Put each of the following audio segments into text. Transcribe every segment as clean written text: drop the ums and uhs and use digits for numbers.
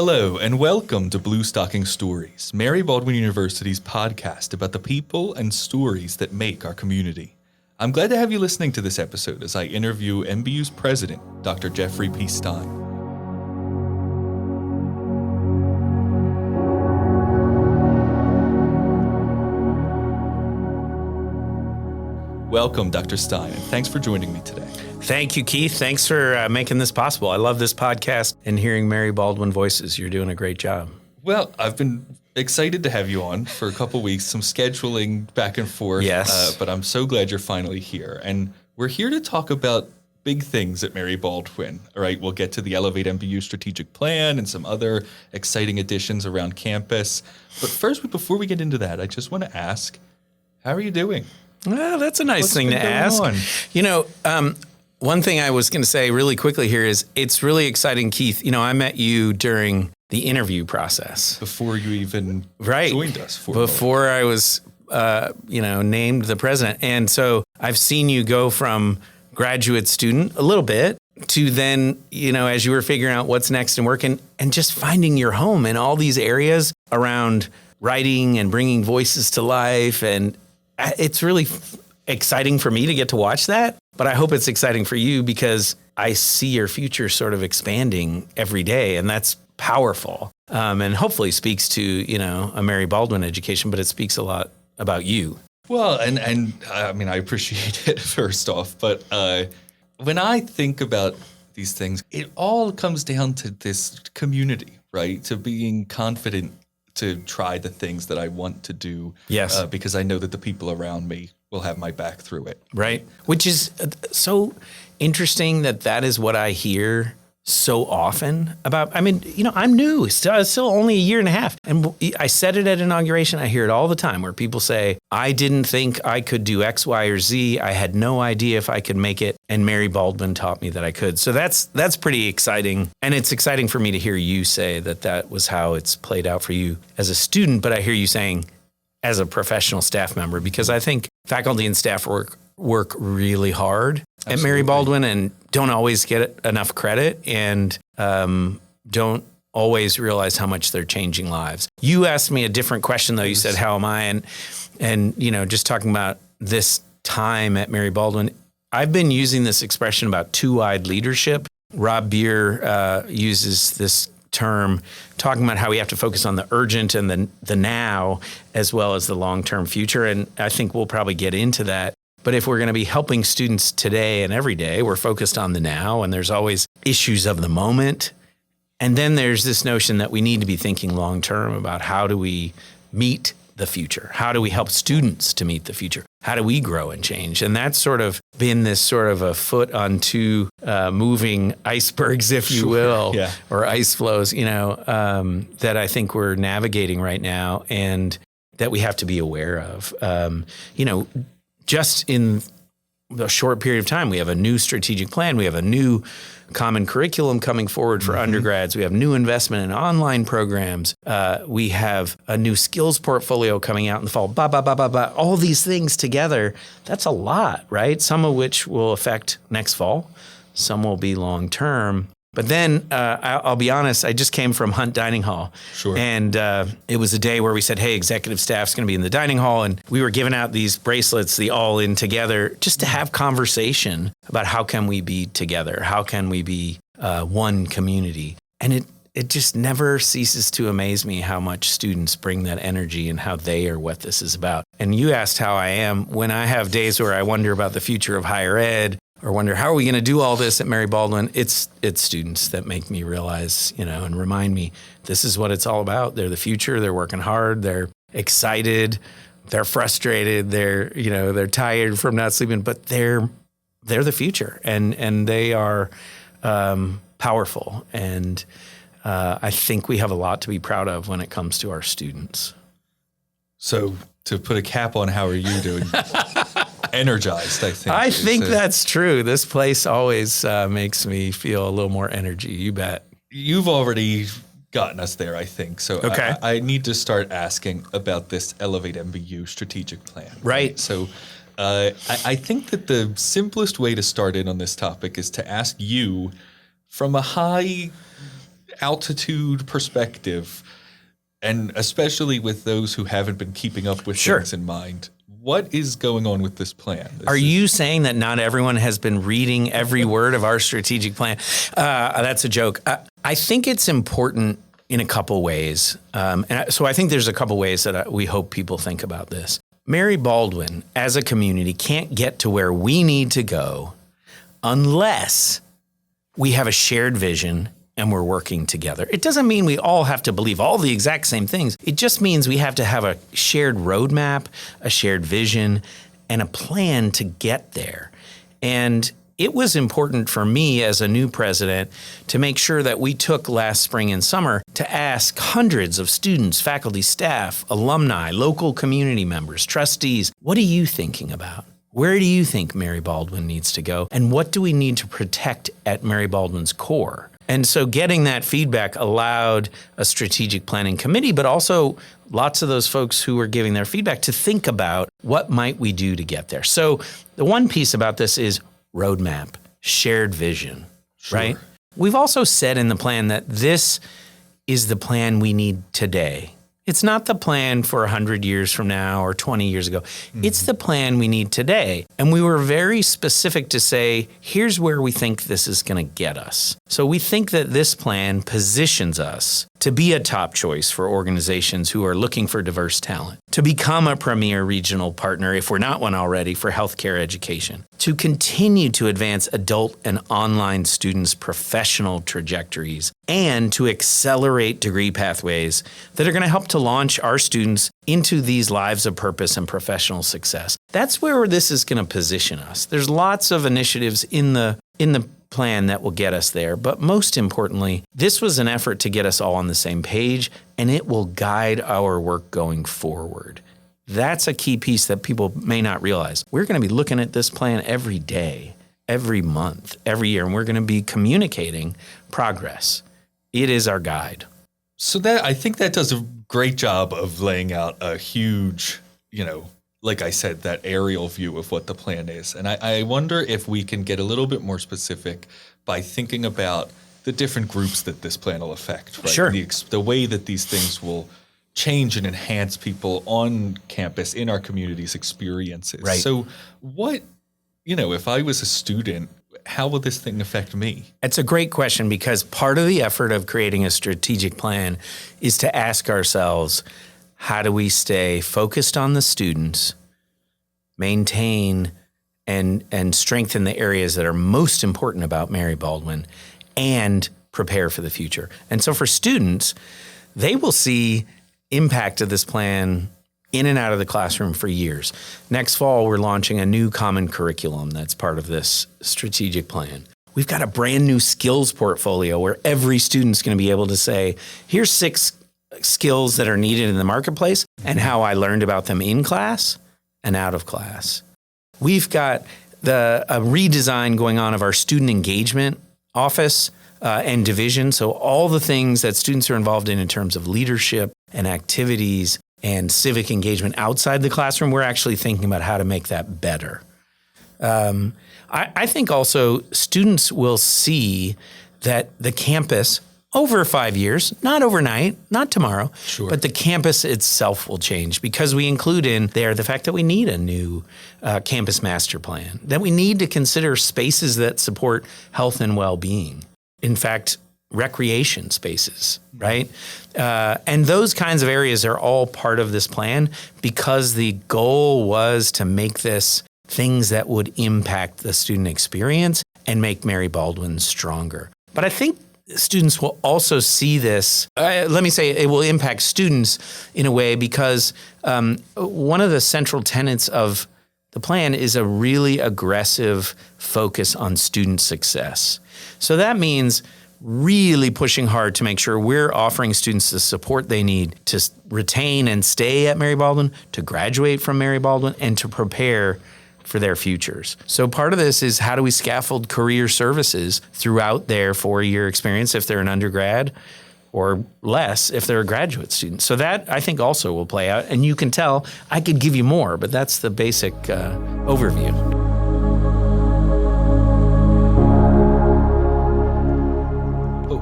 Hello and welcome to Bluestocking Stories, Mary Baldwin University's podcast about the people and stories that make our community. I'm glad to have you listening to this episode as I interview MBU's president, Dr. Jeffrey P. Stein. Welcome, Dr. Stein, and thanks for joining me today. Thank you, Keith. Thanks for making this possible. I love this podcast and hearing Mary Baldwin voices. You're doing a great job. Well, I've been excited to have you on for a couple weeks, some scheduling back and forth. Yes. But I'm so glad you're finally here. And we're here to talk about big things at Mary Baldwin. All right, we'll get to the Elevate MBU strategic plan and some other exciting additions around campus. But first, before we get into that, I just want to ask, how are you doing? Well, that's a nice thing to ask. On? You know, one thing I was going to say really quickly here is it's really exciting, Keith. You know, I met you during the interview process. Before you even joined us. Before I was, named the president. And so I've seen you go from graduate student a little bit to then, as you were figuring out what's next and working and just finding your home in all these areas around writing and bringing voices to life. And it's really exciting for me to get to watch that, but I hope it's exciting for you because I see your future sort of expanding every day, and that's powerful. And hopefully speaks to, a Mary Baldwin education, but it speaks a lot about you. Well, and I mean, I appreciate it first off, but when I think about these things, it all comes down to this community, right? To being confident to try the things that I want to do. Yes. Because I know that the people around me will have my back through it. Right. Which is so interesting that is what I hear so often about. I mean, I'm new. It's still only a year and a half. And I said it at inauguration. I hear it all the time where people say, I didn't think I could do X, Y, or Z. I had no idea if I could make it. And Mary Baldwin taught me that I could. So that's pretty exciting. And it's exciting for me to hear you say that was how it's played out for you as a student. But I hear you saying as a professional staff member, because I think faculty and staff work really hard at Mary Baldwin and don't always get enough credit and don't always realize how much they're changing lives. You asked me a different question, though. You said, how am I? And just talking about this time at Mary Baldwin, I've been using this expression about two-eyed leadership. Rob Beer uses this term talking about how we have to focus on the urgent and the now as well as the long-term future. And I think we'll probably get into that. But if we're going to be helping students today and every day, we're focused on the now, and there's always issues of the moment. And then there's this notion that we need to be thinking long-term about how do we meet the future? How do we help students to meet the future? How do we grow and change? And that's sort of been this sort of a foot on two moving icebergs, if you will, or ice flows, that I think we're navigating right now and that we have to be aware of. Just in a short period of time, we have a new strategic plan. We have a new common curriculum coming forward for undergrads. We have new investment in online programs. We have a new skills portfolio coming out in the fall. All these things together, that's a lot, right? Some of which will affect next fall. Some will be long term. But then I'll be honest, I just came from Hunt Dining Hall. Sure. And it was a day where we said, hey, executive staff's going to be in the dining hall. And we were giving out these bracelets, the all in together, just to have conversation about how can we be together? How can we be one community? And it just never ceases to amaze me how much students bring that energy and how they are what this is about. And you asked how I am. When I have days where I wonder about the future of higher ed, or wonder, how are we going to do all this at Mary Baldwin? It's students that make me realize, and remind me, this is what it's all about. They're the future. They're working hard. They're excited. They're frustrated. They're tired from not sleeping, but they're the future, and they are powerful. And I think we have a lot to be proud of when it comes to our students. So to put a cap on how are you doing? Energized, I think. I think that's true. This place always makes me feel a little more energy. You bet. You've already gotten us there, I think. So okay. I need to start asking about this Elevate MBU strategic plan. Right. So I think that the simplest way to start in on this topic is to ask you from a high altitude perspective, and especially with those who haven't been keeping up with Sure. things in mind, what is going on with this plan? Are you saying that not everyone has been reading every word of our strategic plan? That's a joke. I think it's important in a couple ways. So I think there's a couple ways that we hope people think about this. Mary Baldwin, as a community, can't get to where we need to go unless we have a shared vision and we're working together. It doesn't mean we all have to believe all the exact same things. It just means we have to have a shared roadmap, a shared vision, and a plan to get there. And it was important for me as a new president to make sure that we took last spring and summer to ask hundreds of students, faculty, staff, alumni, local community members, trustees, what are you thinking about? Where do you think Mary Baldwin needs to go? And what do we need to protect at Mary Baldwin's core? And so getting that feedback allowed a strategic planning committee, but also lots of those folks who were giving their feedback to think about what might we do to get there. So the one piece about this is roadmap, shared vision, right? We've also said in the plan that this is the plan we need today. It's not the plan for 100 years from now or 20 years ago. It's the plan we need today. And we were very specific to say, here's where we think this is going to get us. So we think that this plan positions us to be a top choice for organizations who are looking for diverse talent, to become a premier regional partner, if we're not one already, for healthcare education, to continue to advance adult and online students' professional trajectories, and to accelerate degree pathways that are going to help to launch our students into these lives of purpose and professional success. That's where this is going to position us. There's lots of initiatives in the plan that will get us there, but most importantly, this was an effort to get us all on the same page, and it will guide our work going forward. That's a key piece that people may not realize. We're going to be looking at this plan every day, every month, every year, and we're going to be communicating progress. It is our guide. So that, I think that does a great job of laying out a huge, like I said, that aerial view of what the plan is. And I wonder if we can get a little bit more specific by thinking about the different groups that this plan will affect, right? Sure. The way that these things will change and enhance people on campus in our community's experiences. Right. So what, if I was a student, how will this thing affect me? It's a great question, because part of the effort of creating a strategic plan is to ask ourselves, how do we stay focused on the students, maintain and strengthen the areas that are most important about Mary Baldwin, and prepare for the future? And so for students, they will see impact of this plan in and out of the classroom for years. Next fall, we're launching a new common curriculum that's part of this strategic plan. We've got a brand new skills portfolio where every student's going to be able to say, here's 6 skills that are needed in the marketplace and how I learned about them in class and out of class. We've got a redesign going on of our student engagement office and division. So all the things that students are involved in terms of leadership and activities and civic engagement outside the classroom, we're actually thinking about how to make that better. I think also students will see that the campus over 5 years, not overnight, not tomorrow, but the campus itself will change, because we include in there the fact that we need a new campus master plan, that we need to consider spaces that support health and well-being. In fact, recreation spaces, right? And those kinds of areas are all part of this plan, because the goal was to make this things that would impact the student experience and make Mary Baldwin stronger. But I think students will also see this. Let me say it will impact students in a way, because one of the central tenets of the plan is a really aggressive focus on student success. So that means really pushing hard to make sure we're offering students the support they need to retain and stay at Mary Baldwin, to graduate from Mary Baldwin, and to prepare for their futures. So part of this is, how do we scaffold career services throughout their 4-year experience if they're an undergrad, or less if they're a graduate student? So that, I think, also will play out. And you can tell I could give you more, but that's the basic overview.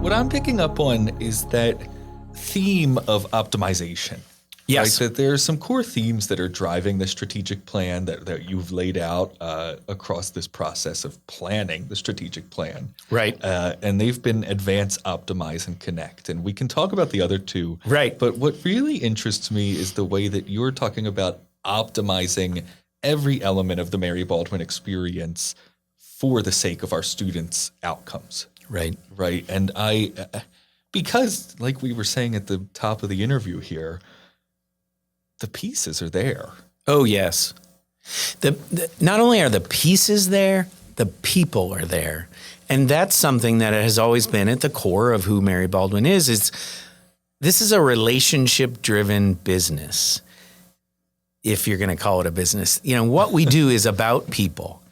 What I'm picking up on is that theme of optimization. Yes. Right? That there are some core themes that are driving the strategic plan that you've laid out across this process of planning the strategic plan. Right. And they've been advance, optimize, and connect. And we can talk about the other two. Right. But what really interests me is the way that you're talking about optimizing every element of the Mary Baldwin experience for the sake of our students' outcomes. Right. Right. And because like we were saying at the top of the interview here, the pieces are there. Oh, yes. Not only are the pieces there, the people are there. And that's something that has always been at the core of who Mary Baldwin is. This is a relationship-driven business, if you're going to call it a business. You know, what we do is about people.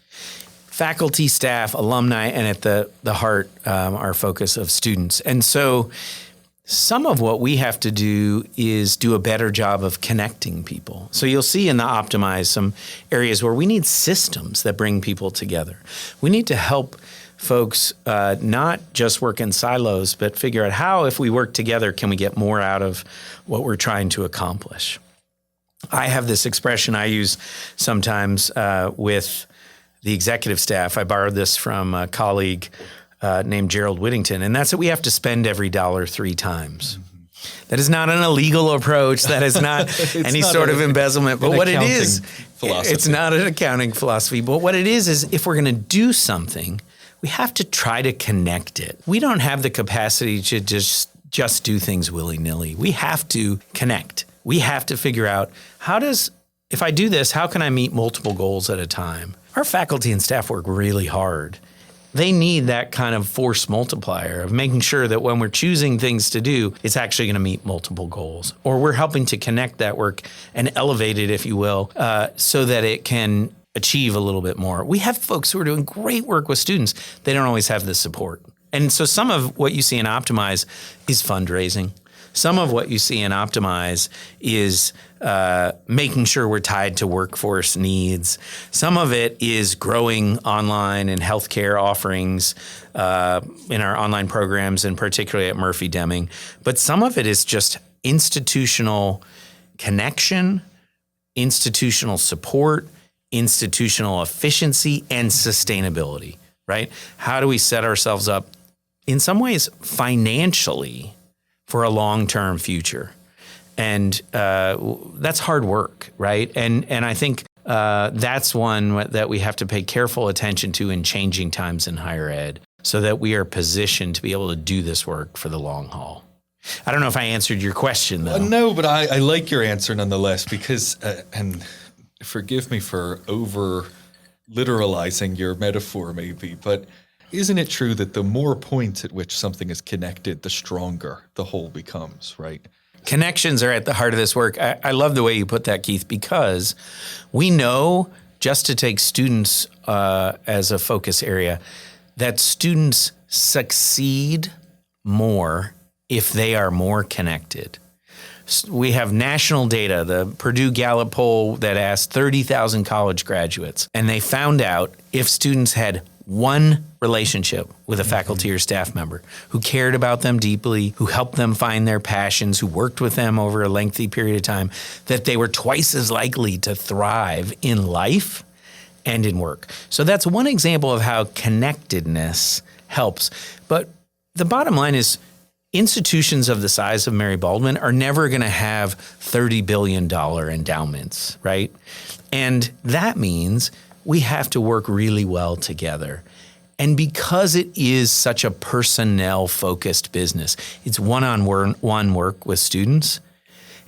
Faculty, staff, alumni, and at the heart, our focus of students. And so some of what we have to do is do a better job of connecting people. So you'll see in the Optimize some areas where we need systems that bring people together. We need to help folks not just work in silos, but figure out how, if we work together, can we get more out of what we're trying to accomplish. I have this expression I use sometimes with the executive staff. I borrowed this from a colleague named Gerald Whittington, and that's that we have to spend every dollar 3 times. Mm-hmm. That is not an illegal approach. That is not any not sort of embezzlement. But what it is, it's not an accounting philosophy. But what it is if we're going to do something, we have to try to connect it. We don't have the capacity to just do things willy-nilly. We have to connect. We have to figure out if I do this, how can I meet multiple goals at a time? Our faculty and staff work really hard. They need that kind of force multiplier of making sure that when we're choosing things to do, it's actually going to meet multiple goals. Or we're helping to connect that work and elevate it, if you will, so that it can achieve a little bit more. We have folks who are doing great work with students. They don't always have the support. And so some of what you see in Optimize is fundraising. Some of what you see in Optimize is making sure we're tied to workforce needs. Some of it is growing online and healthcare offerings in our online programs, and particularly at Murphy Deming. But some of it is just institutional connection, institutional support, institutional efficiency, and sustainability, right? How do we set ourselves up, in some ways, financially for a long-term future? And that's hard work, right? And I think that's one that we have to pay careful attention to in changing times in higher ed, so that we are positioned to be able to do this work for the long haul. I don't know if I answered your question, though. No, but I like your answer nonetheless, because, and forgive me for over-literalizing your metaphor maybe, but isn't it true that the more points at which something is connected, the stronger the whole becomes, right? Connections are at the heart of this work. I love the way you put that, Keith, because we know, just to take students as a focus area, that students succeed more if they are more connected. We have national data, the Purdue Gallup poll that asked 30,000 college graduates, and they found out if students had one relationship with a faculty or staff member who cared about them deeply, who helped them find their passions, who worked with them over a lengthy period of time, that they were twice as likely to thrive in life and in work. So that's one example of how connectedness helps. But the bottom line is, institutions of the size of Mary Baldwin are never going to have $30 billion endowments, right? And that means we have to work really well together. And because it is such a personnel-focused business, it's one-on-one work with students,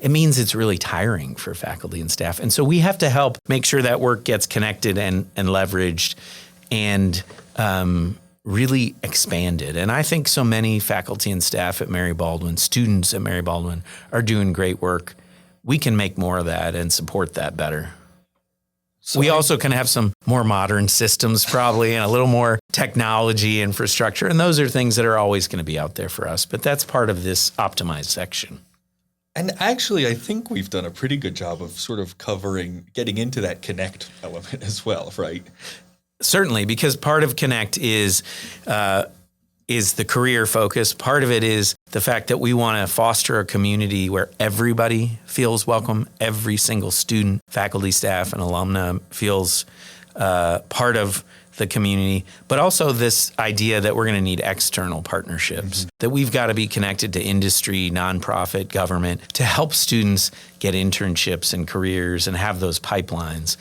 it means it's really tiring for faculty and staff. And so we have to help make sure that work gets connected and leveraged and really expanded. And I think so many faculty and staff at Mary Baldwin, students at Mary Baldwin, are doing great work. We can make more of that and support that better. So we also can have some more modern systems probably, and a little more technology infrastructure. And those are things that are always going to be out there for us. But that's part of this optimized section. And actually, I think we've done a pretty good job of sort of getting into that connect element as well, right? Certainly, because part of connect is is the career focus. Part of it is the fact that we want to foster a community where everybody feels welcome. Every single student, faculty, staff, and alumna feels part of the community, but also this idea that we're going to need external partnerships, that we've got to be connected to industry, nonprofit, government to help students get internships and careers and have those pipelines.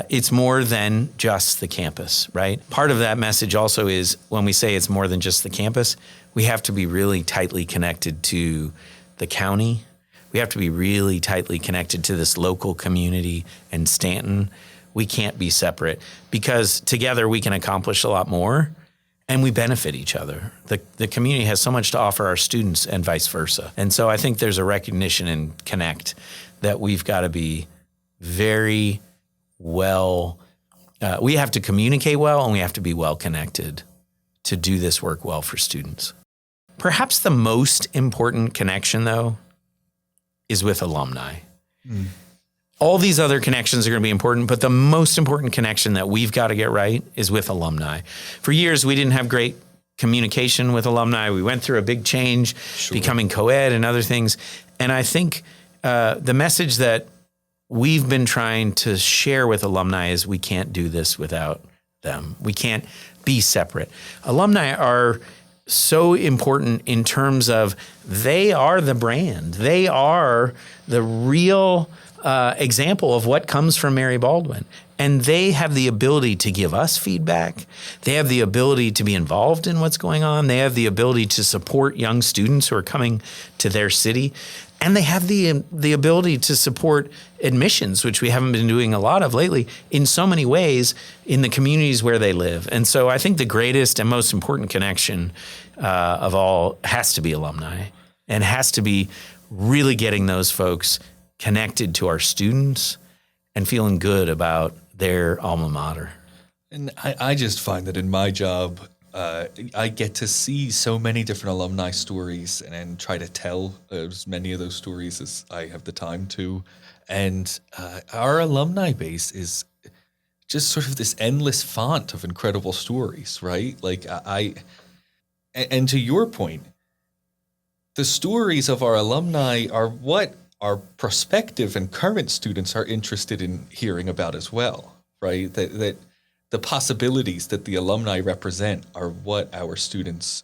It's more than just the campus, right? Part of that message also is when we say it's more than just the campus, we have to be really tightly connected to the county. We have to be really tightly connected to this local community and Stanton. We can't be separate because together we can accomplish a lot more and we benefit each other. The community has so much to offer our students and vice versa. And so I think there's a recognition and connect that we've got to be very well, we have to communicate well and we have to be well connected to do this work well for students. Perhaps the most important connection, though, is with alumni. All these other connections are going to be important, but the most important connection that we've got to get right is with alumni. For years, we didn't have great communication with alumni. We went through a big change, becoming co-ed and other things. And I think the message that we've been trying to share with alumni is we can't do this without them. We can't be separate. Alumni are so important in terms of they are the brand. They are the real example of what comes from Mary Baldwin. And they have the ability to give us feedback. They have the ability to be involved in what's going on. They have the ability to support young students who are coming to their city. And they have the ability to support admissions, which we haven't been doing a lot of lately, in so many ways in the communities where they live. And so I think the greatest and most important connection of all has to be alumni and has to be really getting those folks connected to our students and feeling good about their alma mater. And I just find that in my job, I get to see so many different alumni stories and try to tell as many of those stories as I have the time to. And our alumni base is just sort of this endless font of incredible stories, right? Like and to your point, the stories of our alumni are what our prospective and current students are interested in hearing about as well, right? That the possibilities that the alumni represent are what our students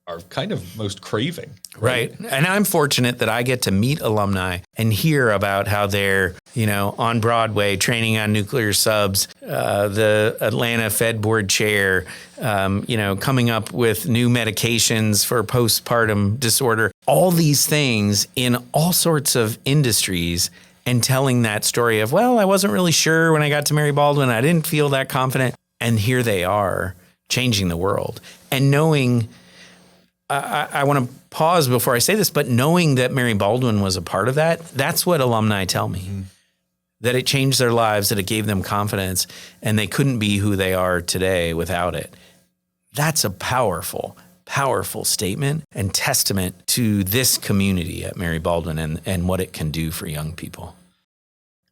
are kind of most craving. Right. And I'm fortunate that I get to meet alumni and hear about how they're, on Broadway training on nuclear subs, the Atlanta Fed Board chair, coming up with new medications for postpartum disorder, all these things in all sorts of industries. And telling that story of, well, I wasn't really sure when I got to Mary Baldwin. I didn't feel that confident. And here they are changing the world. And knowing, I want to pause before I say this, but knowing that Mary Baldwin was a part of that, that's what alumni tell me. That it changed their lives, that it gave them confidence, and they couldn't be who they are today without it. That's a powerful statement and testament to this community at Mary Baldwin and what it can do for young people.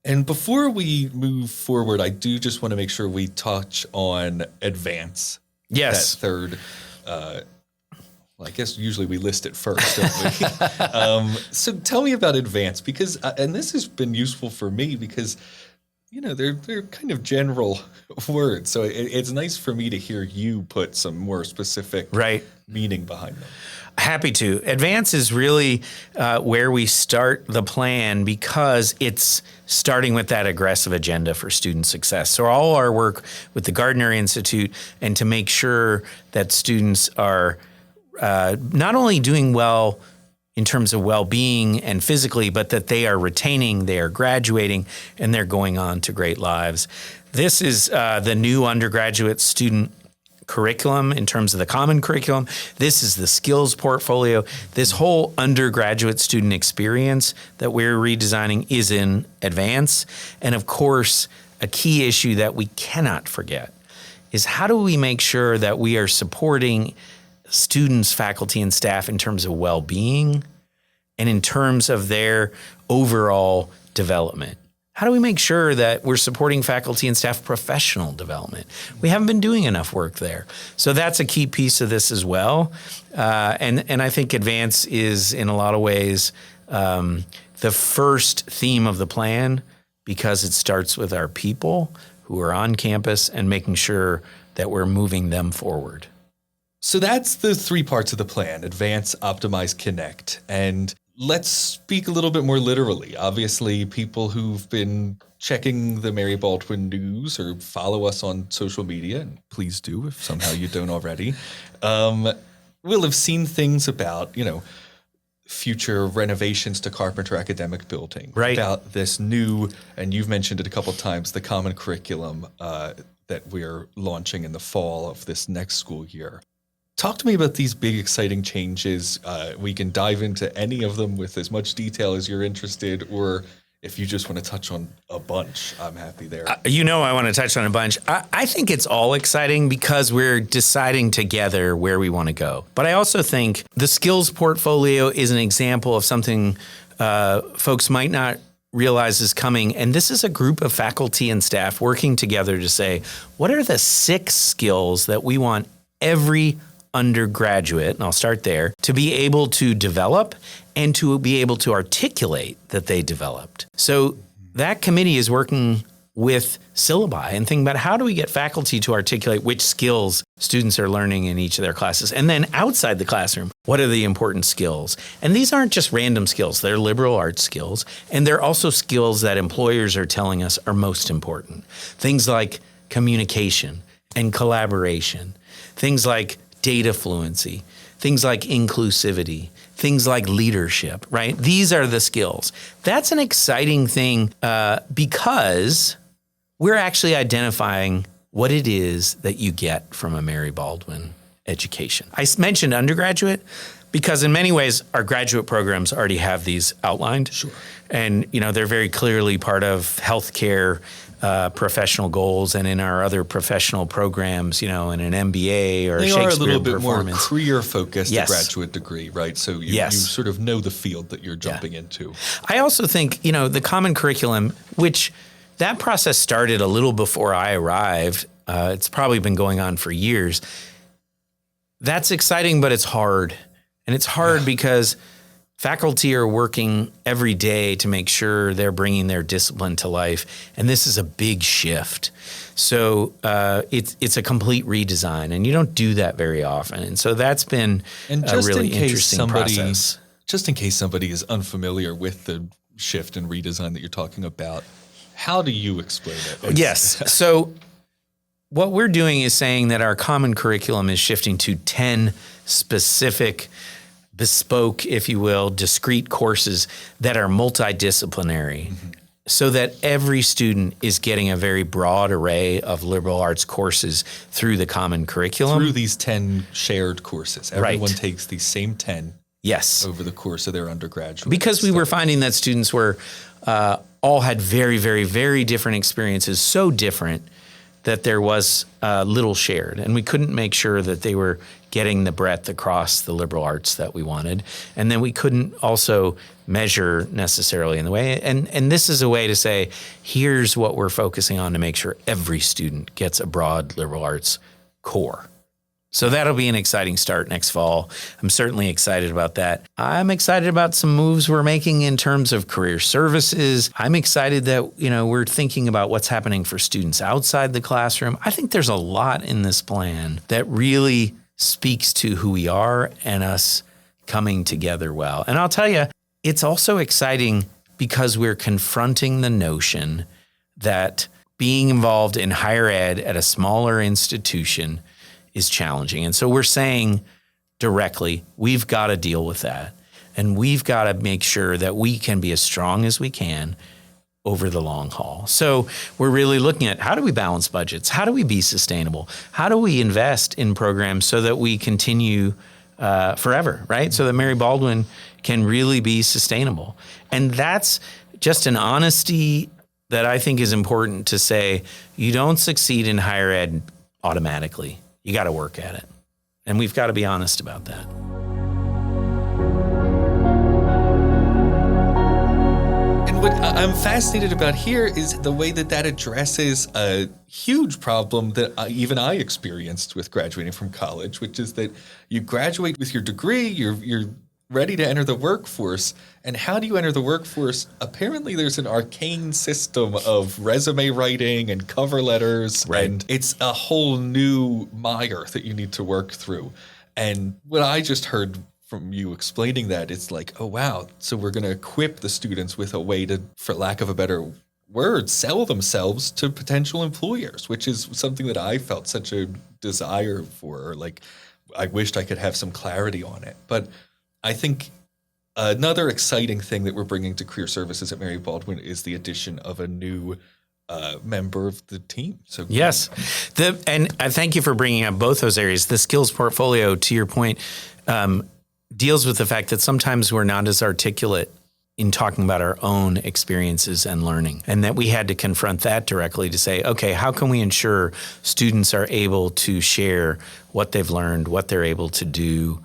And before we move forward, I do just want to make sure we touch on advance. Yes. That third, I guess usually we list it first, don't we? So tell me about advance because, and this has been useful for me because, they're kind of general words. So it's nice for me to hear you put some more specific meaning behind them. Happy to. Advance is really where we start the plan because it's starting with that aggressive agenda for student success. So all our work with the Gardner Institute and to make sure that students are not only doing well in terms of well-being and physically, but that they are retaining, they are graduating, and they're going on to great lives. This is the new undergraduate student curriculum in terms of the common curriculum. This is the skills portfolio. This whole undergraduate student experience that we're redesigning is in advance. And of course, a key issue that we cannot forget is how do we make sure that we are supporting students, faculty, and staff in terms of well-being and in terms of their overall development. How do we make sure that we're supporting faculty and staff professional development? We haven't been doing enough work there. So that's a key piece of this as well. And I think Advance is, in a lot of ways, the first theme of the plan, because it starts with our people who are on campus and making sure that we're moving them forward. So that's the three parts of the plan: advance, optimize, connect. And let's speak a little bit more literally. Obviously, people who've been checking the Mary Baldwin news or follow us on social media, and please do if somehow you don't already, will have seen things about, future renovations to Carpenter Academic Building. Right. About this new, and you've mentioned it a couple of times, the common curriculum that we're launching in the fall of this next school year. Talk to me about these big, exciting changes. We can dive into any of them with as much detail as you're interested, or if you just want to touch on a bunch, I'm happy there. I want to touch on a bunch. I think it's all exciting because we're deciding together where we want to go. But I also think the skills portfolio is an example of something folks might not realize is coming. And this is a group of faculty and staff working together to say, what are the 6 skills that we want every undergraduate, and I'll start there, to be able to develop and to be able to articulate that they developed. So that committee is working with syllabi and thinking about how do we get faculty to articulate which skills students are learning in each of their classes. And then outside the classroom, what are the important skills? And these aren't just random skills, they're liberal arts skills. And they're also skills that employers are telling us are most important. Things like communication and collaboration, things like data fluency, things like inclusivity, things like leadership, right? These are the skills. That's an exciting thing because we're actually identifying what it is that you get from a Mary Baldwin education. I mentioned undergraduate because in many ways our graduate programs already have these outlined. Sure. And they're very clearly part of healthcare professional goals, and in our other professional programs, in an MBA or they Shakespeare are a little bit more performance. career-focused, Yes. a graduate degree, right? So you sort of know the field that you're jumping into. I also think, the common curriculum, which that process started a little before I arrived, it's probably been going on for years. That's exciting, but it's hard. And it's hard because faculty are working every day to make sure they're bringing their discipline to life, and this is a big shift. So it's a complete redesign, and you don't do that very often. And so that's been a really interesting process. Just in case somebody is unfamiliar with the shift and redesign that you're talking about, how do you explain it? Yes. So what we're doing is saying that our common curriculum is shifting to 10 specific, bespoke, if you will, discrete courses that are multidisciplinary, so that every student is getting a very broad array of liberal arts courses through the common curriculum. Through these 10 shared courses. Everyone takes these same 10 over the course of their undergraduate. Because we were finding that students were all had very, very, very different experiences, so different that there was little shared. And we couldn't make sure that they were getting the breadth across the liberal arts that we wanted. And then we couldn't also measure necessarily in the way. And this is a way to say, here's what we're focusing on to make sure every student gets a broad liberal arts core. So that'll be an exciting start next fall. I'm certainly excited about that. I'm excited about some moves we're making in terms of career services. I'm excited that, we're thinking about what's happening for students outside the classroom. I think there's a lot in this plan that really speaks to who we are and us coming together well. And I'll tell you, it's also exciting because we're confronting the notion that being involved in higher ed at a smaller institution is challenging. And so we're saying directly, we've got to deal with that. And we've got to make sure that we can be as strong as we can over the long haul. So we're really looking at how do we balance budgets? How do we be sustainable? How do we invest in programs so that we continue forever, right? So that Mary Baldwin can really be sustainable. And that's just an honesty that I think is important to say. You don't succeed in higher ed automatically. You got to work at it. And we've got to be honest about that. And what I'm fascinated about here is the way that addresses a huge problem that even I experienced with graduating from college, which is that you graduate with your degree, you're ready to enter the workforce. And how do you enter the workforce? Apparently, there's an arcane system of resume writing and cover letters, Right. and it's a whole new mire that you need to work through. And what I just heard from you explaining that, it's like, oh, wow. So we're going to equip the students with a way to, for lack of a better word, sell themselves to potential employers, which is something that I felt such a desire for. Like, I wished I could have some clarity on it. But I think another exciting thing that we're bringing to career services at Mary Baldwin is the addition of a new member of the team. So yes, and I thank you for bringing up both those areas. The skills portfolio, to your point, deals with the fact that sometimes we're not as articulate in talking about our own experiences and learning, and that we had to confront that directly to say, okay, how can we ensure students are able to share what they've learned, what they're able to do,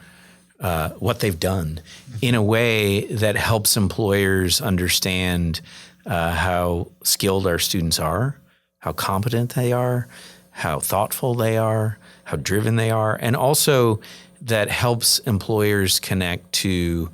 what they've done in a way that helps employers understand how skilled our students are, how competent they are, how thoughtful they are, how driven they are, and also that helps employers connect to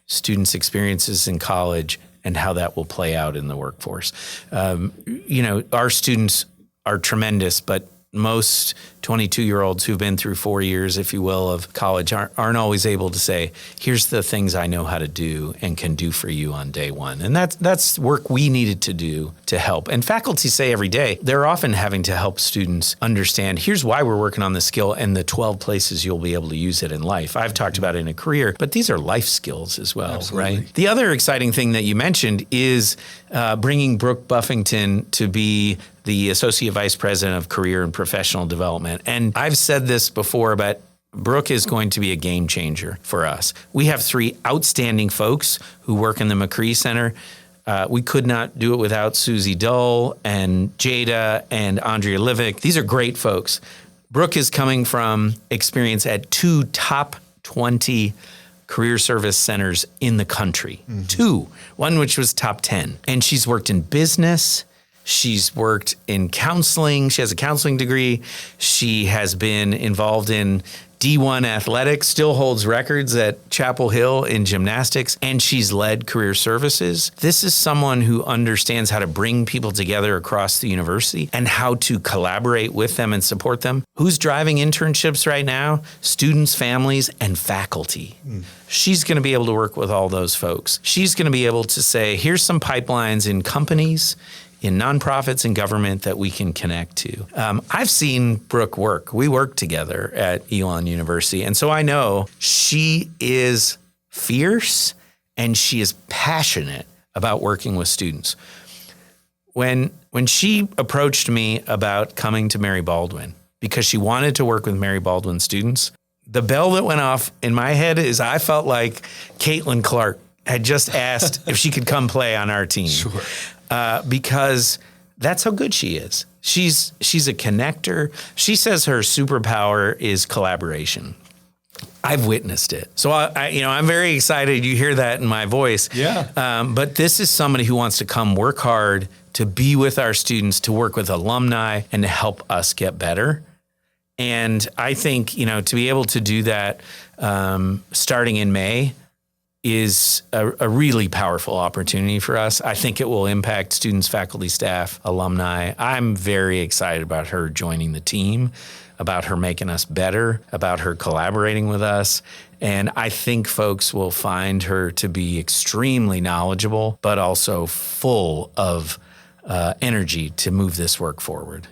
students' experiences in college and how that will play out in the workforce. Our students are tremendous, but most 22-year-olds who've been through 4 years, if you will, of college aren't always able to say, here's the things I know how to do and can do for you on day one. And that's work we needed to do to help. And faculty say every day, they're often having to help students understand, here's why we're working on this skill and the 12 places you'll be able to use it in life. I've talked about it in a career, but these are life skills as well, Absolutely. Right? The other exciting thing that you mentioned is bringing Brooke Buffington to be the Associate Vice President of Career and Professional Development. And I've said this before, but Brooke is going to be a game changer for us. We have 3 outstanding folks who work in the McCree Center. We could not do it without Susie Dull and Jada and Andrea Livick. These are great folks. Brooke is coming from experience at 2 top 20 career service centers in the country. 2, one which was top 10. And she's worked in business. She's worked in counseling. She has a counseling degree. She has been involved in D1 athletics, still holds records at Chapel Hill in gymnastics, and she's led career services. This is someone who understands how to bring people together across the university and how to collaborate with them and support them. Who's driving internships right now? Students, families, and faculty. She's going to be able to work with all those folks. She's going to be able to say, here's some pipelines in companies, in nonprofits and government that we can connect to. I've seen Brooke work. We work together at Elon University. And so I know she is fierce and she is passionate about working with students. When she approached me about coming to Mary Baldwin, because she wanted to work with Mary Baldwin students, the bell that went off in my head is I felt like Caitlin Clark had just asked if she could come play on our team. Sure. Because that's how good she is. She's a connector. She says her superpower is collaboration. I've witnessed it. So I'm very excited. You hear that in my voice. Yeah. But this is somebody who wants to come work hard, to be with our students, to work with alumni, and to help us get better. And I think, to be able to do that starting in May is a really powerful opportunity for us. I think it will impact students, faculty, staff, alumni. I'm very excited about her joining the team, about her making us better, about her collaborating with us. And I think folks will find her to be extremely knowledgeable, but also full of energy to move this work forward.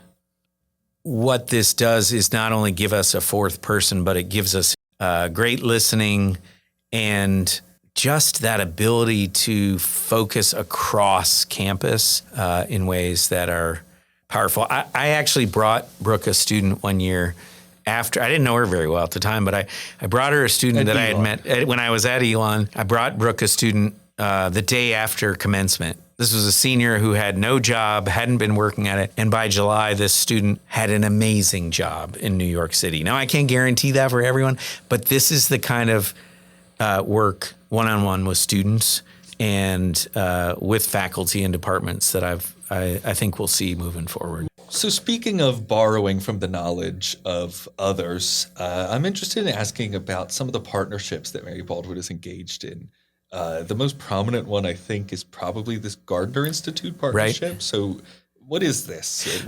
What this does is not only give us a 4th person, but it gives us great listening and just that ability to focus across campus in ways that are powerful. I actually brought Brooke a student one year after. I didn't know her very well at the time, but I brought her a student that I had met when I was at Elon. I brought Brooke a student the day after commencement. This was a senior who had no job, hadn't been working at it. And by July, this student had an amazing job in New York City. Now, I can't guarantee that for everyone, but this is the kind of work one-on-one with students and with faculty and departments that I think we'll see moving forward. So speaking of borrowing from the knowledge of others, I'm interested in asking about some of the partnerships that Mary Baldwin is engaged in. The most prominent one, I think, is probably this Gardner Institute partnership. Right. So what is this?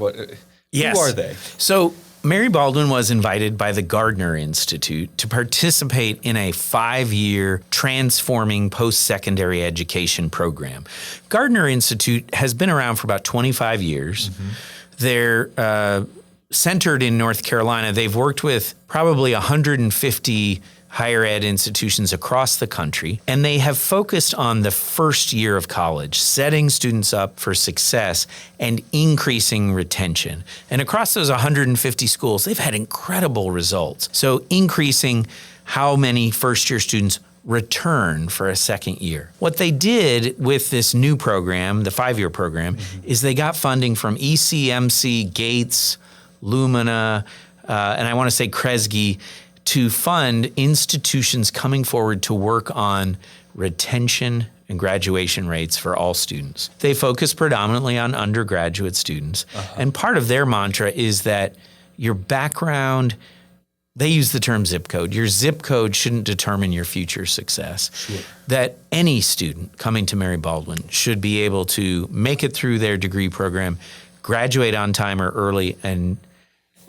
Yes. Who are they? So Mary Baldwin was invited by the Gardner Institute to participate in a 5-year transforming post-secondary education program. Gardner Institute has been around for about 25 years. Mm-hmm. They're centered in North Carolina. They've worked with probably 150 higher ed institutions across the country, and they have focused on the first year of college, setting students up for success and increasing retention. And across those 150 schools, they've had incredible results. So increasing how many first-year students return for a second year. What they did with this new program, the 5-year program, is they got funding from ECMC, Gates, Lumina, and I want to say Kresge, to fund institutions coming forward to work on retention and graduation rates for all students. They focus predominantly on undergraduate students. And part of their mantra is that your background, they use the term zip code. Your zip code shouldn't determine your future success. Sure. That any student coming to Mary Baldwin should be able to make it through their degree program, graduate on time or early, and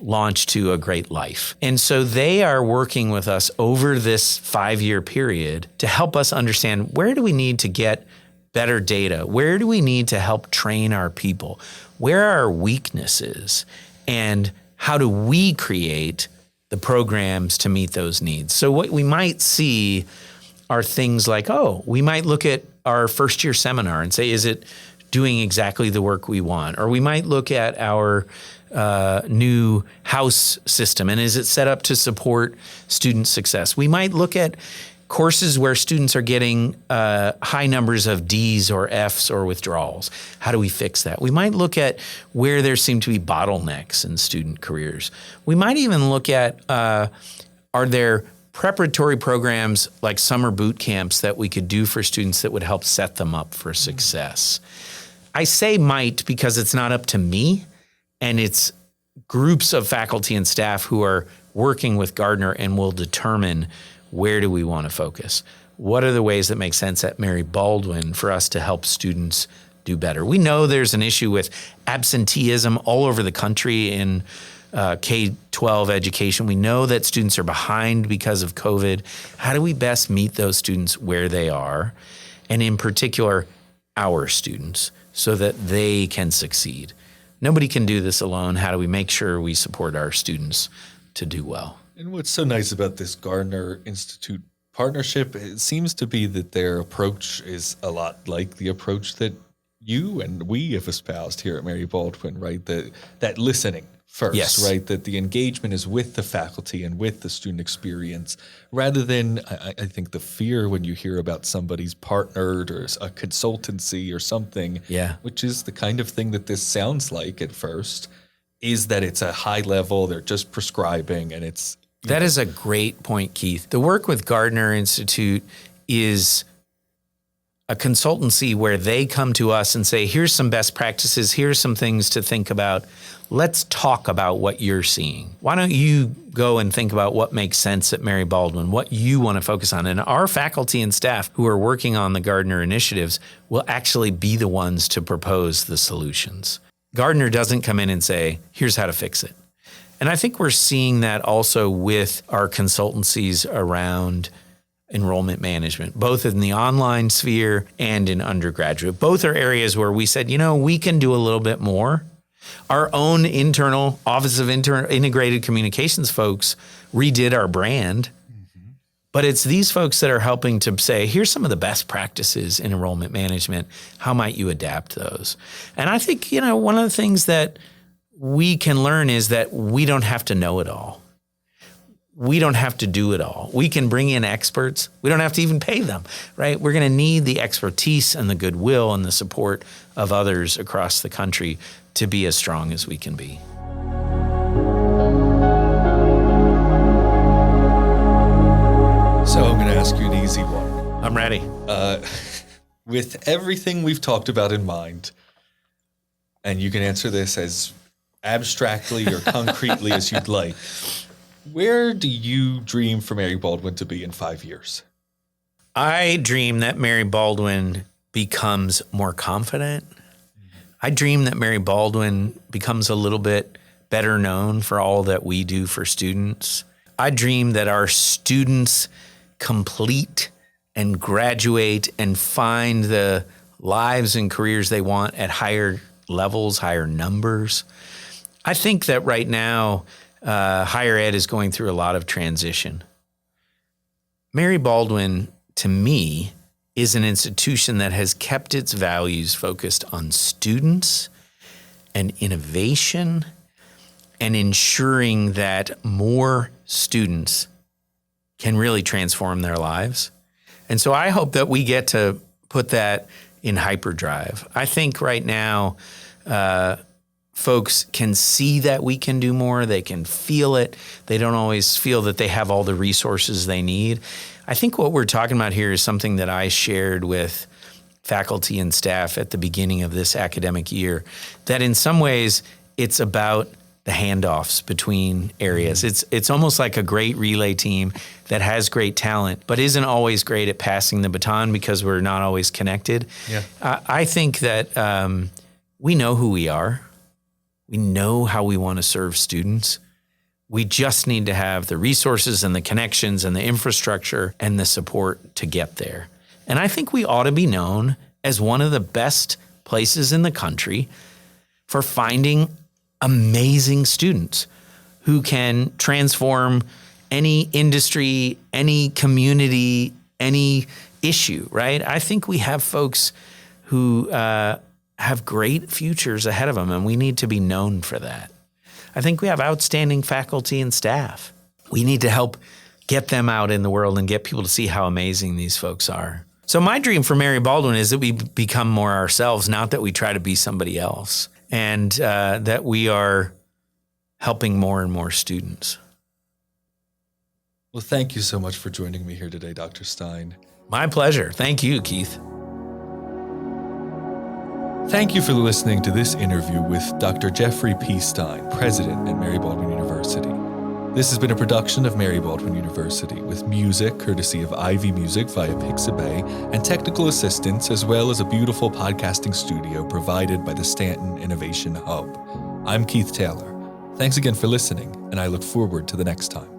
launch to a great life. And so they are working with us over this 5-year period to help us understand, where do we need to get better data? Where do we need to help train our people? Where are our weaknesses? And how do we create the programs to meet those needs? So what we might see are things like, we might look at our first year seminar and say, is it doing exactly the work we want? Or we might look at our new house system, and is it set up to support student success? We might look at courses where students are getting high numbers of D's or F's or withdrawals. How do we fix that? We might look at where there seem to be bottlenecks in student careers. We might even look at, are there preparatory programs like summer boot camps that we could do for students that would help set them up for success? I say might because it's not up to me, and it's groups of faculty and staff who are working with Gardner and will determine, where do we want to focus? What are the ways that make sense at Mary Baldwin for us to help students do better? We know there's an issue with absenteeism all over the country in K-12 education. We know that students are behind because of COVID. How do we best meet those students where they are? And in particular, our students, so that they can succeed. Nobody can do this alone. How do we make sure we support our students to do well? And what's so nice about this Gardner Institute partnership, it seems to be that their approach is a lot like the approach that you and we have espoused here at Mary Baldwin, right? That listening first, yes. Right? That the engagement is with the faculty and with the student experience, rather than, I think, the fear when you hear about somebody's partnered or a consultancy or something, which is the kind of thing that this sounds like at first, is that it's a high level, they're just prescribing, and it's... That is a great point, Keith. The work with Gardner Institute is a consultancy where they come to us and say, here's some best practices, here's some things to think about. Let's talk about what you're seeing. Why don't you go and think about what makes sense at Mary Baldwin, what you want to focus on? And our faculty and staff who are working on the Gardner initiatives will actually be the ones to propose the solutions. Gardner doesn't come in and say, here's how to fix it. And I think we're seeing that also with our consultancies around enrollment management, both in the online sphere and in undergraduate. Both are areas where we said, we can do a little bit more. Our own internal Office of Integrated Communications folks redid our brand, but it's these folks that are helping to say, here's some of the best practices in enrollment management. How might you adapt those? And I think, one of the things that we can learn is that we don't have to know it all. We don't have to do it all. We can bring in experts. We don't have to even pay them, right? We're going to need the expertise and the goodwill and the support of others across the country to be as strong as we can be. So I'm going to ask you an easy one. I'm ready. with everything we've talked about in mind, and you can answer this as abstractly or concretely as you'd like, where do you dream for Mary Baldwin to be in 5 years? I dream that Mary Baldwin becomes more confident. I dream that Mary Baldwin becomes a little bit better known for all that we do for students. I dream that our students complete and graduate and find the lives and careers they want at higher levels, higher numbers. I think that right now, higher ed is going through a lot of transition. Mary Baldwin, to me, is an institution that has kept its values focused on students and innovation and ensuring that more students can really transform their lives. And so I hope that we get to put that in hyperdrive. I think right now, folks can see that we can do more. They can feel it. They don't always feel that they have all the resources they need. I think what we're talking about here is something that I shared with faculty and staff at the beginning of this academic year, that in some ways it's about the handoffs between areas. It's almost like a great relay team that has great talent, but isn't always great at passing the baton because we're not always connected. Yeah. I think that we know who we are. We know how we want to serve students. We just need to have the resources and the connections and the infrastructure and the support to get there. And I think we ought to be known as one of the best places in the country for finding amazing students who can transform any industry, any community, any issue, right? I think we have folks who have great futures ahead of them, and we need to be known for that. I think we have outstanding faculty and staff. We need to help get them out in the world and get people to see how amazing these folks are. So my dream for Mary Baldwin is that we become more ourselves, not that we try to be somebody else, and that we are helping more and more students. Well, thank you so much for joining me here today, Dr. Stein. My pleasure. Thank you, Keith. Thank you for listening to this interview with Dr. Jeffrey P. Stein, President at Mary Baldwin University. This has been a production of Mary Baldwin University, with music courtesy of Ivy Music via Pixabay and technical assistance, as well as a beautiful podcasting studio provided by the Stanton Innovation Hub. I'm Keith Taylor. Thanks again for listening, and I look forward to the next time.